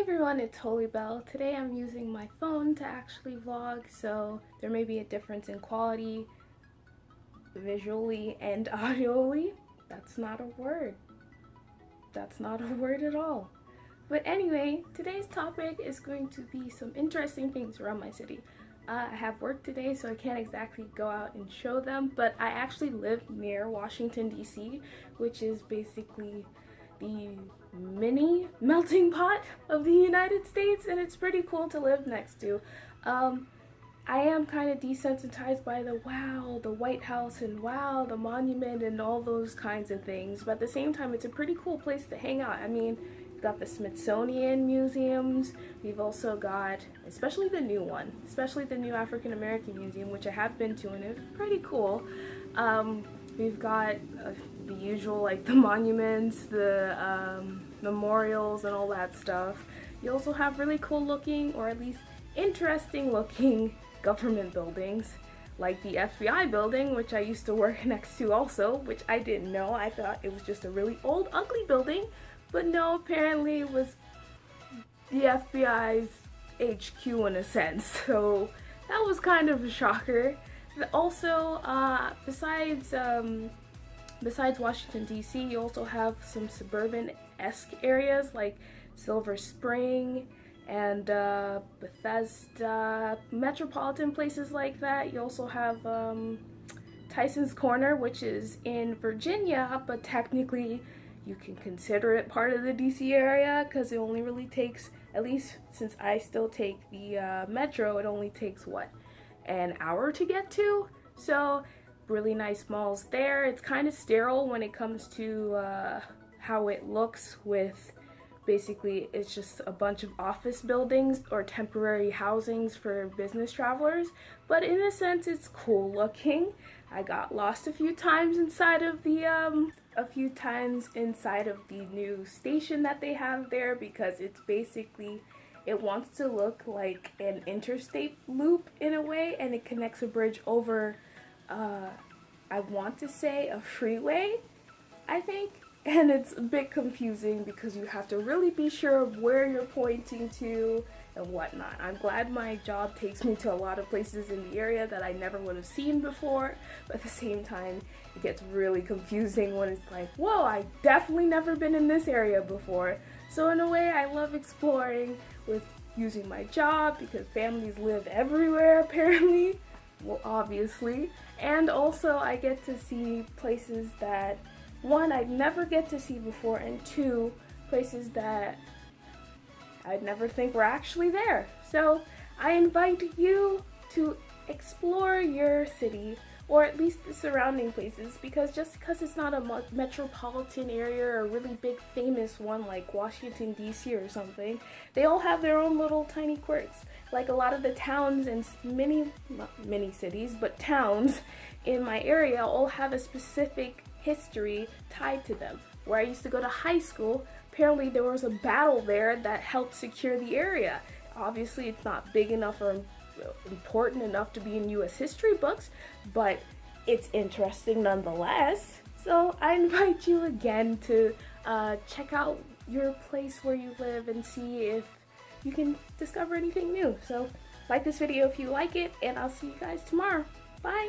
Everyone, it's Holy Bell. Today I'm using my phone to actually vlog, so there may be a difference in quality visually and audioly. That's not a word. That's not a word at all. But anyway, today's topic is going to be some interesting things around my city. I have work today, so I can't exactly go out and show them, but I actually live near Washington, D.C., which is basically the mini melting pot of the United States, and it's pretty cool to live next to. I am kind of desensitized by the White House and wow, the monument and all those kinds of things, but at the same time, it's a pretty cool place to hang out. I mean, we've got the Smithsonian museums, we've also got, especially the new one, especially the new African American Museum, which I have been to, and it's pretty cool. We've got the usual, like the monuments, the memorials, and all that stuff. You also have really cool looking, or at least interesting looking, government buildings, like the FBI building, which I used to work next to also, which I didn't know. I thought it was just a really old, ugly building, but no, apparently it was the FBI's HQ in a sense, so that was kind of a shocker. Also, besides Washington, D.C., you also have some suburban-esque areas like Silver Spring and Bethesda, metropolitan places like that. You also have Tyson's Corner, which is in Virginia, but technically you can consider it part of the D.C. area because it only really takes, at least since I still take the metro, it only takes, what, an hour to get to? So really nice malls there. It's kind of sterile when it comes to how it looks, with basically it's just a bunch of office buildings or temporary housings for business travelers, but in a sense it's cool looking. I got lost a few times inside of the new station that they have there, because it's basically, it wants to look like an interstate loop in a way, and it connects a bridge over, I want to say a freeway, I think, and it's a bit confusing because you have to really be sure of where you're pointing to and whatnot. I'm glad my job takes me to a lot of places in the area that I never would have seen before, but at the same time, it gets really confusing when it's like, whoa, I've definitely never been in this area before. So in a way, I love exploring with using my job, because families live everywhere apparently, well, obviously, and also I get to see places that, one, I'd never get to see before, and two, places that I'd never think were actually there. So I invite you to explore your city, or at least the surrounding places, because just because it's not a metropolitan area or a really big famous one like Washington, D.C. or something, they all have their own little tiny quirks. Like a lot of the towns and not many cities, but towns in my area all have a specific history tied to them. Where I used to go to high school, apparently there was a battle there that helped secure the area. Obviously it's not big enough or important enough to be in U.S. history books, but it's interesting nonetheless. So I invite you again to check out your place where you live and see if you can discover anything new. So like this video if you like it, and I'll see you guys tomorrow. Bye!